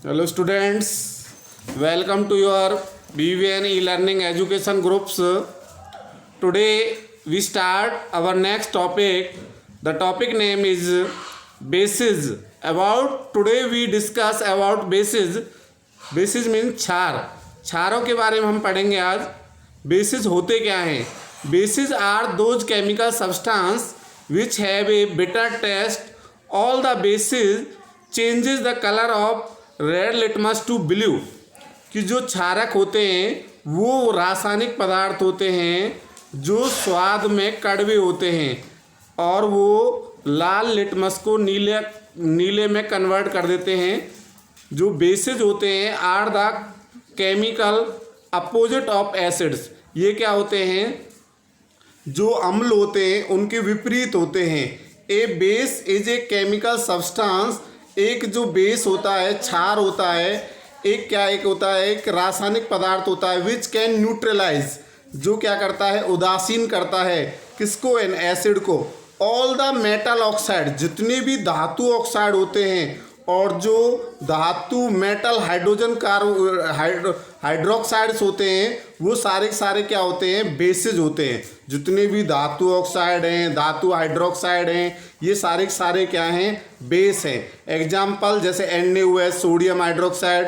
Hello students, welcome to your BVN e-learning education groups. Today we start our next topic. The topic name is bases. Today we discuss about bases. Bases means क्षार. क्षारों के बारे में हम पढ़ेंगे आज. Bases होते क्या हैं? Bases are those chemical substance which have a bitter taste. All the bases changes the color of red litmus to blue. कि जो क्षारक होते हैं वो रासायनिक पदार्थ होते हैं जो स्वाद में कड़वे होते हैं और वो लाल लिटमस को नीले में कन्वर्ट कर देते हैं. जो बेसिस होते हैं are the chemical opposite of acids. ये क्या होते हैं? जो अम्ल होते हैं उनके विपरीत होते हैं. A base is a chemical substance. एक जो बेस होता है, क्षार होता है, एक होता है, एक रासायनिक पदार्थ होता है विच कैन न्यूट्रलाइज. जो क्या करता है? उदासीन करता है. किसको? एन एसिड को. ऑल द मेटल ऑक्साइड, जितने भी धातु ऑक्साइड होते हैं और जो धातु मेटल हाइड्रोक्साइड्स होते हैं वो सारे क्या होते हैं? बेसिस होते हैं. जितने भी धातु ऑक्साइड हैं, धातु हाइड्रोक्साइड हैं, ये सारे क्या हैं? बेस हैं. एग्जाम्पल जैसे NaOH sodium hydroxide,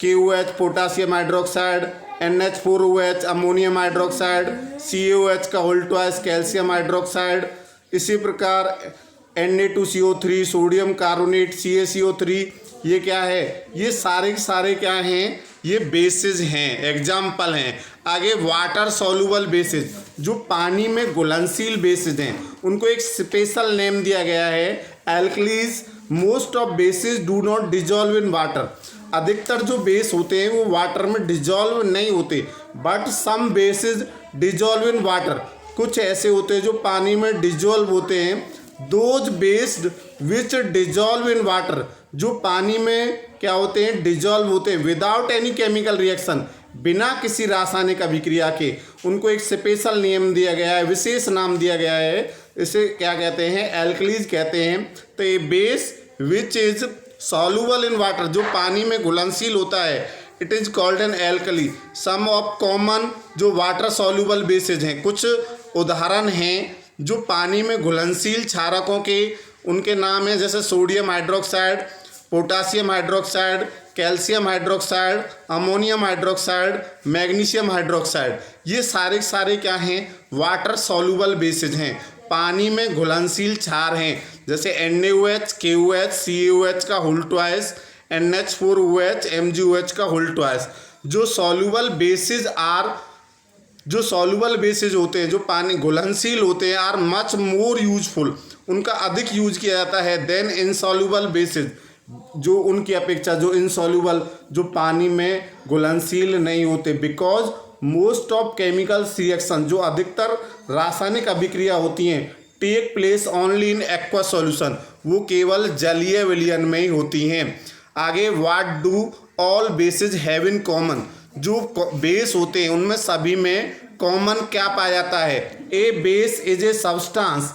KOH potassium hydroxide, NH4OH ammonium hydroxide, CaOH का होल ट्वाइस कैल्शियम हाइड्रोक्साइड. इसी प्रकार Na2CO3 सोडियम कार्बोनेट CaCO3. ये क्या है? ये सारे क्या हैं? ये बेसिस हैं, एग्जाम्पल हैं. आगे वाटर सॉल्युबल बेसिस, जो पानी में घुलनशील बेसिस हैं, उनको एक स्पेशल नेम दिया गया है alkalis. Most of basis do not dissolve in water. अधिकतर जो बेस होते हैं वो वाटर में डिजॉल्व नहीं होते, but some bases dissolve in water. कुछ ऐसे होते हैं जो पानी में डिजॉल्व होते हैं. Those based which dissolve in water, जो पानी में क्या होते हैं? डिजॉल्व होते हैं विदाउट एनी केमिकल रिएक्शन, बिना किसी रासायनिक अभिक्रिया के. उनको एक स्पेशल नेम दिया गया है, विशेष नाम दिया गया है. इसे क्या कहते हैं? एल्कलीज कहते हैं. तो ये base which is soluble in water, जो पानी में घुलनशील होता है, it is called an alkali. Some of common जो वाटर सॉल्युबल बेसिस हैं, कुछ उदाहरण हैं जो पानी में घुलनशील क्षारकों के, उनके नाम हैं जैसे sodium hydroxide, potassium hydroxide, calcium hydroxide, ammonium hydroxide, magnesium hydroxide. ये सारे क्या हैं? वाटर सॉल्युबल बेसिस हैं, पानी में घुलनशील क्षार हैं. जैसे NaOH, KOH, CaOH का होल ट्वाइस, NH4OH, MgOH का होल ट्वाइस. जो सॉल्युबल बेसिस होते हैं, जो पानी घुलनशील होते हैं, आर मच मोर यूजफुल, उनका अधिक यूज किया जाता है देन इनसॉल्युबल बेसिस, जो उनकी अपेक्षा जो इनसॉल्युबल, जो पानी में घुलनशील नहीं होते. Because most of chemical reaction, जो अधिकतर रासायनिक अभिक्रिया होती हैं, take place only in aqua solution, वो केवल जलीय विलयन में ही होती हैं. आगे what do all bases have in common, जो बेस होते हैं उनमें सभी में कॉमन क्या पाया जाता है? A base is a substance.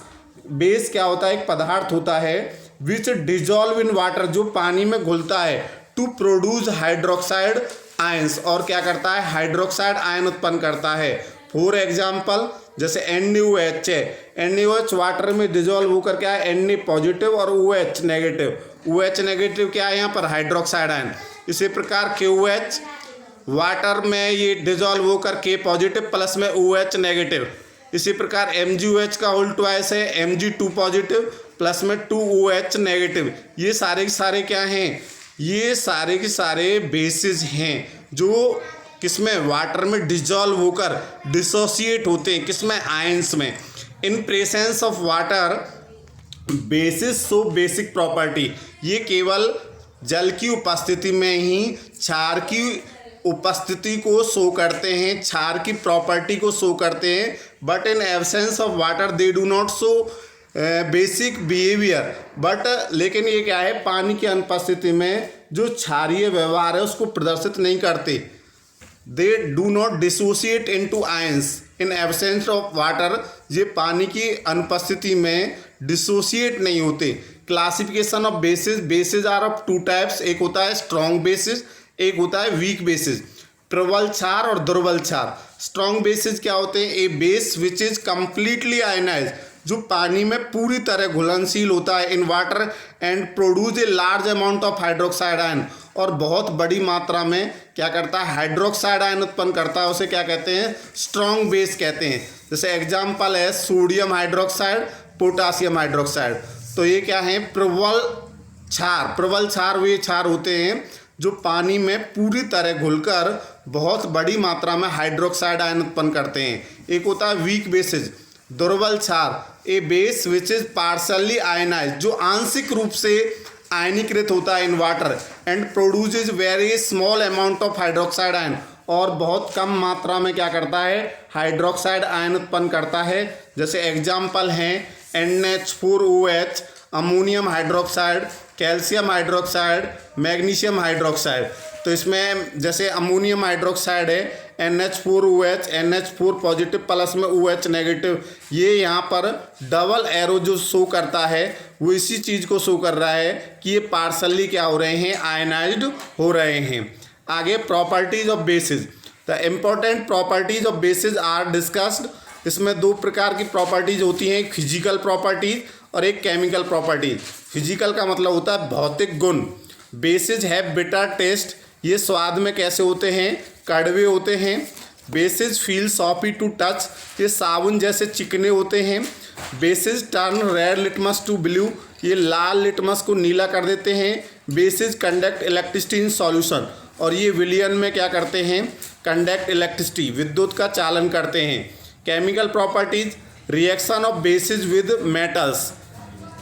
Base क्या होता है? एक पदार्थ होता है विच डिजॉल्व इन वाटर, जो पानी में घुलता है, टू प्रोड्यूस हाइड्रोक्साइड आयंस, और क्या करता है? हाइड्रोक्साइड आयन उत्पन्न करता है. फॉर एग्जाम्पल जैसे NaOH है, NaOH वाटर में डिजॉल्व होकर क्या है? Na पॉजिटिव और OH नेगेटिव. OH नेगेटिव क्या है यहाँ पर? Hydroxide ion. इसी प्रकार KOH वाटर में ये डिजॉल्व होकर K पॉजिटिव प्लस में OH नेगेटिव. इसी प्रकार MgOH का होल ट्वाइस है, Mg2 पॉजिटिव प्लस में 2OH नेगेटिव. ये सारे क्या हैं? ये सारे बेसिस हैं जो किसमें? वाटर में डिजॉल्व होकर डिसोसिएट होते हैं. किसमें? आयंस में. In presence of water basis show basic property, ये केवल जल की उपस्थिति में ही क्षार की उपस्थिति को शो करते हैं, क्षार की प्रॉपर्टी को शो करते हैं. But in absence of water they do not show basic behaviour. But लेकिन ये क्या है? पानी की अनुपस्थिति में जो क्षारीय व्यवहार है उसको प्रदर्शित नहीं करते. They do not dissociate into ions in absence of water. ये पानी की अनुपस्थिति में डिसोसिएट नहीं होते. Classification of bases. Bases are of two types, एक होता है स्ट्रॉन्ग बेसिस, एक होता है वीक बेसिस। प्रबल क्षार और दुर्बल क्षार। स्ट्रॉन्ग बेसिस क्या होते हैं? A base which is completely ionise, जो पानी में पूरी तरह घुलनशील होता है in water and produce a large amount of hydroxide ion, और बहुत बड़ी मात्रा में क्या करता है? हाइड्रोक्साइड आयन उत्पन्न करता है। उसे क्या कहते हैं? स्ट्रॉन्ग बेस कहते हैं। जैसे एग्जाम्पल है सोडियम हाइड्रोक्साइड, पोटासियम हाइड्रोक्साइड। तो ये क्या है? प्रबल क्षार। प्रबल क्षार वे क्षार होते हैं जो पानी में पूरी तरह घुलकर बहुत बड़ी मात्रा में हाइड्रोक्साइड आयन उत्पन्न करते हैं। एक होता है वीक बेसिस, दुर्बल क्षार, a base which is partially ionise, जो आंशिक रूप से आयनीकृत होता है in water and produces very small amount of hydroxide ion, और बहुत कम मात्रा में क्या करता है? हाइड्रोक्साइड आयन उत्पन्न करता है। जैसे एग्जाम्पल हैं NH4OH, ammonium hydroxide, calcium hydroxide, magnesium hydroxide. तो इसमें जैसे अमोनियम हाइड्रोक्साइड है NH4OH, NH4 पॉजिटिव प्लस में OH नेगेटिव, ये यहाँ पर डबल एरो जो शो करता है वो इसी चीज़ को शो कर रहा है कि ये पार्शली क्या हो रहे हैं? आयनाइज्ड हो रहे हैं। आगे properties of bases. The important properties of bases are discussed. इसमें दो प्रकार की प्रॉपर्टीज होती हैं, एक फिजिकल प्रॉपर्टीज और एक केमिकल प्रॉपर्टीज। फिजिकल का मतलब होता है भौतिक गुण। बेसिस है बिटर टेस्ट, ये स्वाद में कैसे होते हैं? कड़वे होते हैं। Bases feel soapy to touch, ये साबुन जैसे चिकने होते हैं। Bases turn red litmus to blue, ये लाल लिटमस को नीला कर देते हैं। Bases conduct electricity in solution, और ये विलियन में क्या करते हैं? कंडक्ट इलेक्ट्रिसिटी, विद्युत का चालन करते हैं। Chemical properties, reaction of bases with metals,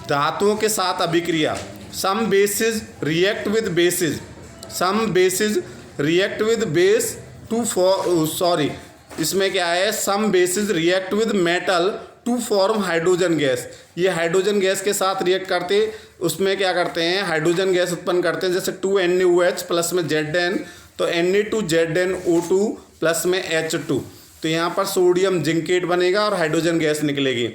धातुओं के साथ अभिक्रिया। Some bases react with bases, some bases react with base to sorry इसमें क्या है? Some bases react with metal to form hydrogen gas, ये हाइड्रोजन गैस के साथ रिएक्ट करते, उसमें क्या करते हैं? हाइड्रोजन गैस उत्पन्न करते हैं। जैसे 2NaOH प्लस में ZN, तो Na2ZnO2 प्लस में H2, तो यहाँ पर सोडियम जिंकेट बनेगा और हाइड्रोजन गैस निकलेगी।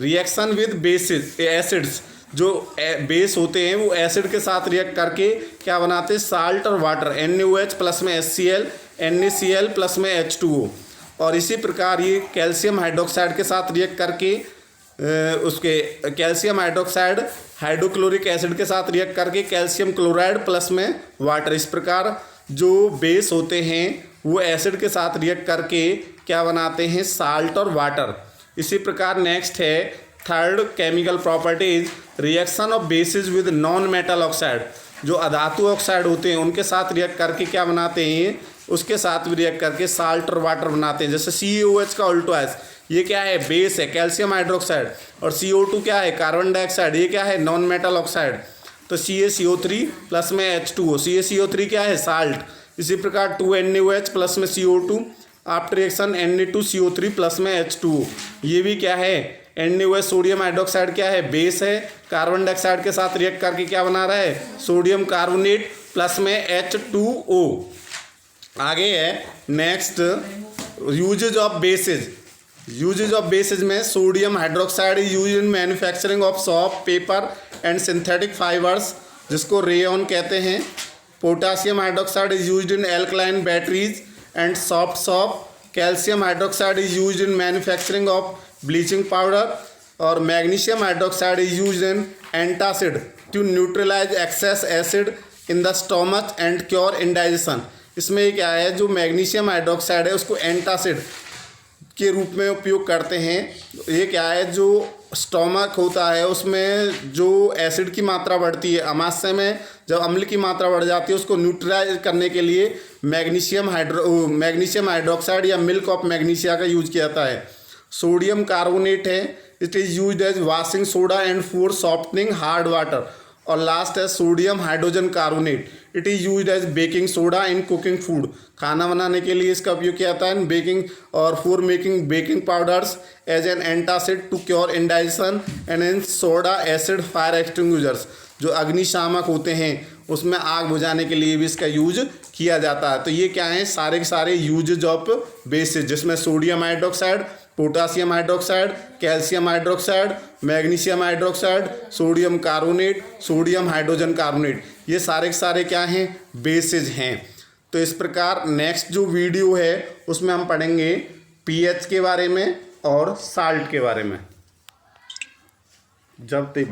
रिएक्शन विद बेसिस एसिड्स, जो बेस होते हैं वो एसिड के साथ रिएक्ट करके क्या बनाते हैं? साल्ट और वाटर, NaOH प्लस में HCl, NaCl प्लस में H2O। और इसी प्रकार ये कैल्शियम हाइड्रोक्साइड के साथ रिएक्ट करके उसके कैल्शियम हाइड्रोक्साइड हाइड्रोक्लोरिक एसिड के साथ रिएक्ट करके कैल्शियम क्लोराइड प्लस में वाटर। इस प्रकार जो बेस होते हैं वो एसिड के साथ रिएक्ट करके क्या बनाते हैं? साल्ट और वाटर। इसी प्रकार नेक्स्ट है third chemical properties, reaction of bases with non metal oxide, जो अधातु ऑक्साइड होते हैं उनके साथ रिएक्ट करके क्या बनाते हैं? उसके साथ भी रिएक्ट करके साल्ट और वाटर बनाते हैं। जैसे CaOH का उल्टो है, ये क्या है? बेस है कैल्शियम हाइड्रोक्साइड, और CO2 क्या है? कार्बन डाइऑक्साइड, ये क्या है? Non metal oxide. तो CaCO3 प्लस में H2O, CaCO3 क्या है? साल्ट। इसी प्रकार 2NaOH प्लस में CO2, after reaction Na2CO3 plus में H2O, ये भी क्या है? NaOH सोडियम हाइड्रोक्साइड क्या है? बेस है, कार्बन डाइऑक्साइड के साथ रिएक्ट करके क्या बना रहा है? सोडियम कार्बोनेट प्लस में H2O। आगे है next uses of bases. Uses of bases में sodium hydroxide is use in manufacturing of soap, paper and synthetic fibres, जिसको रेयन कहते हैं। Potassium hydroxide is use in alkaline batteries and soft soap. Calcium hydroxide is use in manufacturing of bleaching powder, और magnesium hydroxide is use in antacid to neutralise excess acid in the stomach and cure indigestion. इसमें क्या है? जो magnesium hydroxide है उसको antacid के रूप में उपयोग करते हैं। ये क्या है? जो स्टोमक होता है उसमें जो एसिड की मात्रा बढ़ती है, अमाशय में जब अम्ल की मात्रा बढ़ जाती है, उसको न्यूट्रलाइज करने के लिए मैग्नीशियम हाइड्रोक्साइड या मिल्क ऑफ मैग्नीशिया का यूज किया जाता है। सोडियम कार्बोनेट है, it is used as washing soda and for softening hard water. और लास्ट है sodium hydrogen carbonate, it is used as baking soda in cooking food, खाना बनाने के लिए इसका उपयोग किया जाता है। बेकिंग और for making baking powders as an antacid to cure indigestion and in soda acid fire extinguishers, जो अग्निशामक होते हैं उसमें आग बुझाने के लिए भी इसका यूज किया जाता है। तो ये क्या है? सारे के सारे यूजेज ऑफ बेसिस, जिसमें sodium hydroxide, potassium hydroxide, calcium hydroxide, magnesium hydroxide, sodium carbonate, sodium hydrogen carbonate, ये सारे के सारे क्या हैं, बेसिस हैं। तो इस प्रकार नेक्स्ट जो वीडियो है उसमें हम पढ़ेंगे पीएच के बारे में और साल्ट के बारे में। जब तक